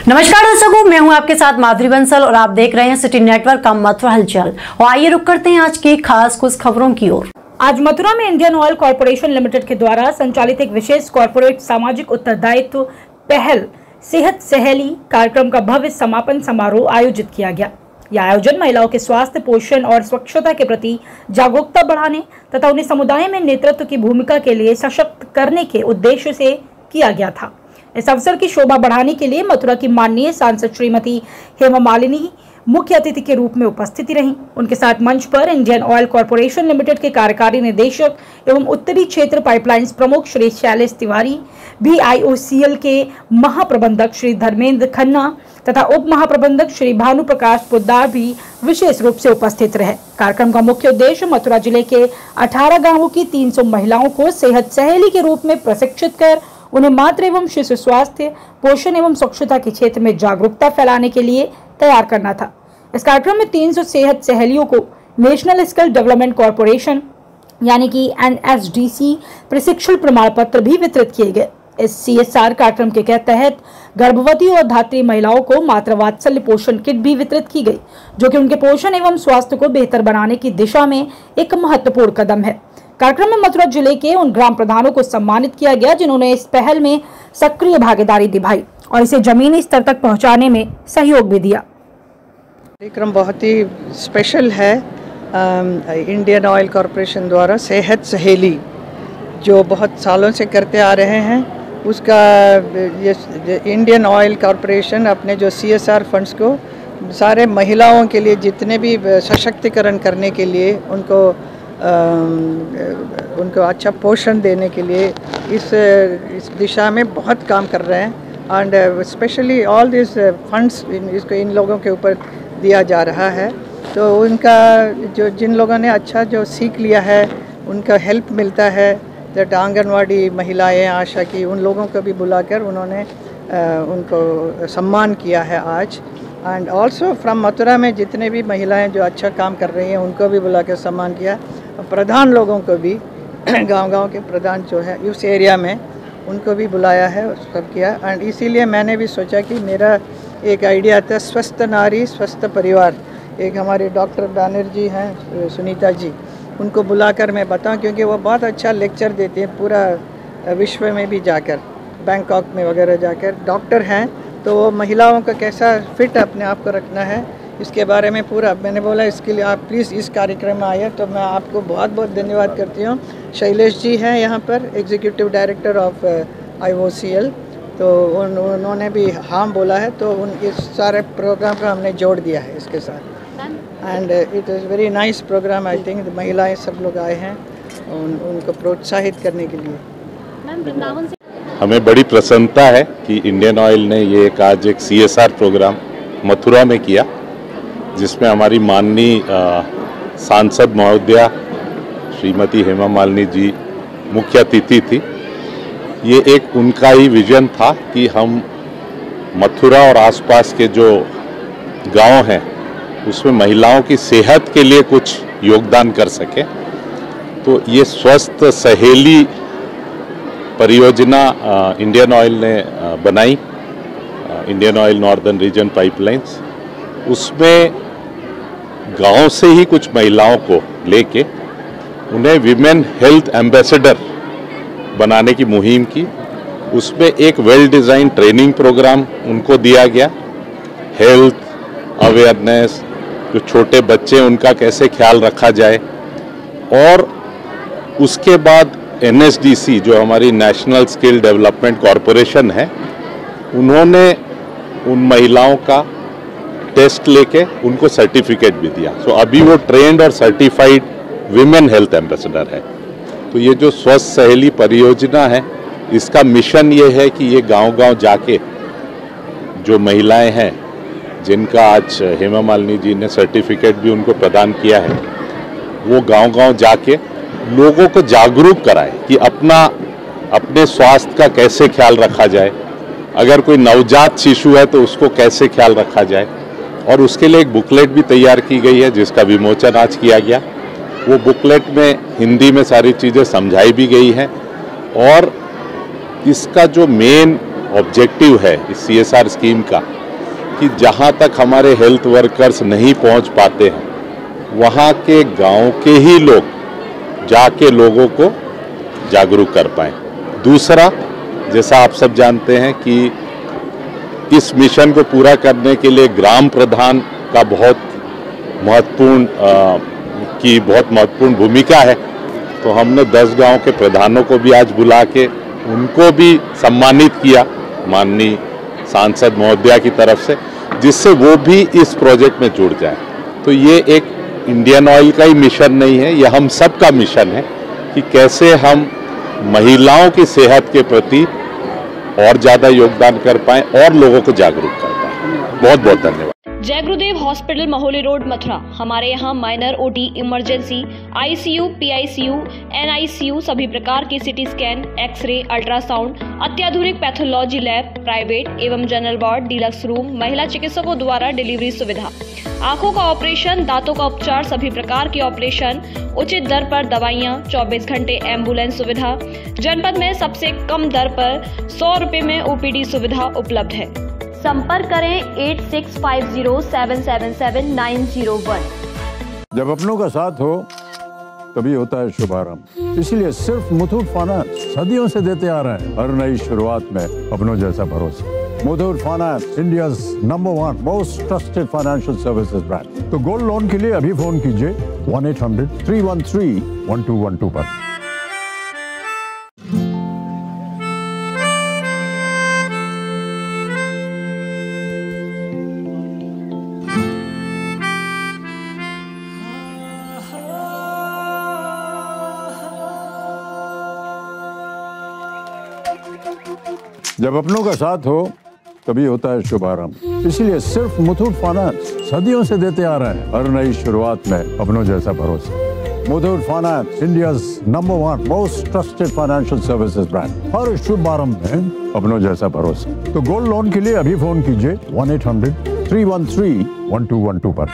नमस्कार दर्शकों, मैं हूं आपके साथ माधुरी बंसल और आप देख रहे हैं सिटी नेटवर्क का मथुरा हलचल। और आइए रुक करते हैं आज की खास कुछ खबरों की ओर। आज मथुरा में इंडियन ऑयल कॉरपोरेशन लिमिटेड के द्वारा संचालित एक विशेष कॉरपोरेट सामाजिक उत्तरदायित्व पहल सेहत सहेली कार्यक्रम का भव्य समापन समारोह आयोजित किया गया। यह आयोजन महिलाओं के स्वास्थ्य, पोषण और स्वच्छता के प्रति जागरूकता बढ़ाने तथा उन्हें समुदाय में नेतृत्व की भूमिका के लिए सशक्त करने के उद्देश्य से किया गया था। इस अवसर की शोभा बढ़ाने के लिए मथुरा की माननीय सांसद श्रीमती हेमा मालिनी मुख्य अतिथि के रूप में उपस्थित रहीं। उनके साथ मंच पर इंडियन ऑयल कॉरपोरेशन लिमिटेड के कार्यकारी निदेशक एवं उत्तरी क्षेत्र पाइपलाइंस प्रमुख श्री शैलेश तिवारी, BIOCL के महाप्रबंधक श्री धर्मेंद्र खन्ना तथा उप महाप्रबंधक श्री भानु प्रकाश पोद्दार भी विशेष रूप से उपस्थित रहे। कार्यक्रम का मुख्य उद्देश्य मथुरा जिले के 18 गाँवों की 300 महिलाओं को सेहत सहेली के रूप में प्रशिक्षित कर उन्हें मातृ एवं शिशु स्वास्थ्य, पोषण एवं स्वच्छता के क्षेत्र में जागरूकता फैलाने के लिए तैयार करना था। इस कार्यक्रम में 300 सेहत सहेलियों को नेशनल स्किल डेवलपमेंट कॉरपोरेशन यानी कि NSDC प्रशिक्षण प्रमाण पत्र भी वितरित किए गए। इस CSR कार्यक्रम के तहत गर्भवती और धात्री महिलाओं को मातृवात्सल्य पोषण किट भी वितरित की गई, जो कि उनके पोषण एवं स्वास्थ्य को बेहतर बनाने की दिशा में एक महत्वपूर्ण कदम है। कार्यक्रम में मथुरा जिले के उन ग्राम प्रधानों को सम्मानित किया गया जिन्होंने इस पहल में सक्रिय भागीदारी निभाई और इसे जमीनी स्तर तक पहुंचाने में सहयोग भी दिया। कार्यक्रम बहुत ही स्पेशल है। इंडियन ऑयल कॉरपोरेशन द्वारा सेहत सहेली जो बहुत सालों से करते आ रहे हैं, उसका ये इंडियन ऑयल कॉरपोरेशन अपने जो CSR फंड्स को सारे महिलाओं के लिए जितने भी सशक्तिकरण करने के लिए उनको अच्छा पोषण देने के लिए इस दिशा में बहुत काम कर रहे हैं। And specially all this funds इसको इन लोगों के ऊपर दिया जा रहा है। तो उनका जो जिन लोगों ने अच्छा जो सीख लिया है उनका हेल्प मिलता है। जब आंगनवाड़ी महिलाएं, आशा की, उन लोगों को भी बुलाकर उन्होंने उनको सम्मान किया है आज। एंड ऑल्सो फ्रॉम मथुरा में जितने भी महिलाएं जो अच्छा काम कर रही हैं उनको भी बुला कर सम्मान किया। प्रधान लोगों को भी गांव-गांव के प्रधान जो है उस एरिया में उनको भी बुलाया है, सब किया। एंड इसीलिए मैंने भी सोचा कि मेरा एक आइडिया था, स्वस्थ नारी स्वस्थ परिवार। एक हमारे डॉक्टर बैनर्जी हैं, सुनीता जी, उनको बुलाकर मैं बताऊं, क्योंकि वो बहुत अच्छा लेक्चर देते हैं पूरा विश्व में भी जाकर, बैंकॉक में वगैरह जाकर डॉक्टर हैं। तो वो महिलाओं का कैसा फिट अपने आप को रखना है इसके बारे में पूरा मैंने बोला। इसके लिए आप प्लीज़ इस कार्यक्रम में आइए। तो मैं आपको बहुत बहुत धन्यवाद करती हूँ। शैलेश जी हैं यहाँ पर, एग्जीक्यूटिव डायरेक्टर ऑफ IOCL, तो उन्होंने भी हाँ बोला है। तो इस सारे प्रोग्राम का हमने जोड़ दिया है इसके साथ। And it is very nice program. I think महिलाएँ सब लोग आए हैं उनको प्रोत्साहित करने के लिए। हमें बड़ी प्रसन्नता है कि इंडियन ऑयल ने ये आज एक CSR प्रोग्राम मथुरा में किया, जिसमें हमारी माननीय सांसद महोदया श्रीमती हेमा मालिनी जी मुख्य अतिथि थी। ये एक उनका ही विजन था कि हम मथुरा और आसपास के जो गांव हैं उसमें महिलाओं की सेहत के लिए कुछ योगदान कर सके। तो ये स्वस्थ सहेली परियोजना इंडियन ऑयल ने बनाई, Indian oil northern region pipelines. उसमें गांव से ही कुछ महिलाओं को लेके उन्हें विमेन हेल्थ एम्बेसडर बनाने की मुहिम की। उसमें एक वेल डिज़ाइन ट्रेनिंग प्रोग्राम उनको दिया गया, हेल्थ अवेयरनेस, जो छोटे बच्चे उनका कैसे ख्याल रखा जाए। और उसके बाद NSDC जो हमारी नेशनल स्किल डेवलपमेंट कॉरपोरेशन है, उन्होंने उन महिलाओं का टेस्ट लेके उनको सर्टिफिकेट भी दिया। सो अभी वो ट्रेंड और सर्टिफाइड विमेन हेल्थ एम्बेसडर है। तो ये जो स्वस्थ सहेली परियोजना है, इसका मिशन ये है कि ये गांव-गांव जाके जो महिलाएं हैं जिनका आज हेमा मालिनी जी ने सर्टिफिकेट भी उनको प्रदान किया है, वो गांव-गांव जाके लोगों को जागरूक कराए कि अपने स्वास्थ्य का कैसे ख्याल रखा जाए। अगर कोई नवजात शिशु है तो उसको कैसे ख्याल रखा जाए। और उसके लिए एक बुकलेट भी तैयार की गई है जिसका विमोचन आज किया गया। वो बुकलेट में हिंदी में सारी चीज़ें समझाई भी गई हैं। और इसका जो मेन ऑब्जेक्टिव है इस CSR स्कीम का कि जहाँ तक हमारे हेल्थ वर्कर्स नहीं पहुँच पाते हैं वहाँ के गांव के ही लोग जाके लोगों को जागरूक कर पाएँ। दूसरा, जैसा आप सब जानते हैं कि इस मिशन को पूरा करने के लिए ग्राम प्रधान का बहुत महत्वपूर्ण भूमिका है। तो हमने 10 गांव के प्रधानों को भी आज बुला के उनको भी सम्मानित किया माननीय सांसद महोदया की तरफ से, जिससे वो भी इस प्रोजेक्ट में जुड़ जाए। तो ये एक इंडियन ऑयल का ही मिशन नहीं है, यह हम सब का मिशन है कि कैसे हम महिलाओं की सेहत के प्रति और ज़्यादा योगदान कर पाएं और लोगों को जागरूक कर पाएं। बहुत बहुत धन्यवाद। जय गुरुदेव हॉस्पिटल महोली रोड मथुरा। हमारे यहाँ minor OT, emergency, ICU, PICU, NICU, सभी प्रकार की CT स्कैन, एक्सरे, अल्ट्रासाउंड, अत्याधुनिक पैथोलॉजी लैब, प्राइवेट एवं जनरल वार्ड, डिलक्स रूम, महिला चिकित्सकों द्वारा डिलीवरी सुविधा, आंखों का ऑपरेशन, दांतों का उपचार, सभी प्रकार की ऑपरेशन, उचित दर पर दवाइयाँ, 24 घंटे एम्बुलेंस सुविधा, जनपद में सबसे कम दर पर 100 रुपए में OPD सुविधा उपलब्ध है। संपर्क करें 8650777901। जब अपनों का साथ हो तभी होता है शुभारंभ। इसलिए सिर्फ मुथूट फाइनेंस सदियों से देते आ रहे हैं हर नई शुरुआत में अपनों जैसा भरोसा। Muthoot Finance, India's number 1 most trusted financial services brand. तो गोल्ड लोन के लिए अभी फोन कीजिए 1-800-313-1212 पर। जब अपनों का साथ हो तभी होता है शुभारंभ। इसलिए सिर्फ मुथूट फाइनेंस सदियों से देते आ रहे हैं हर नई शुरुआत में अपनों जैसा भरोसा। Muthoot Finance, India's number 1 most trusted financial services brand. हर शुभारंभ में अपनों जैसा भरोसा। तो गोल्ड लोन के लिए अभी फोन कीजिए 1-800-313-1212 पर।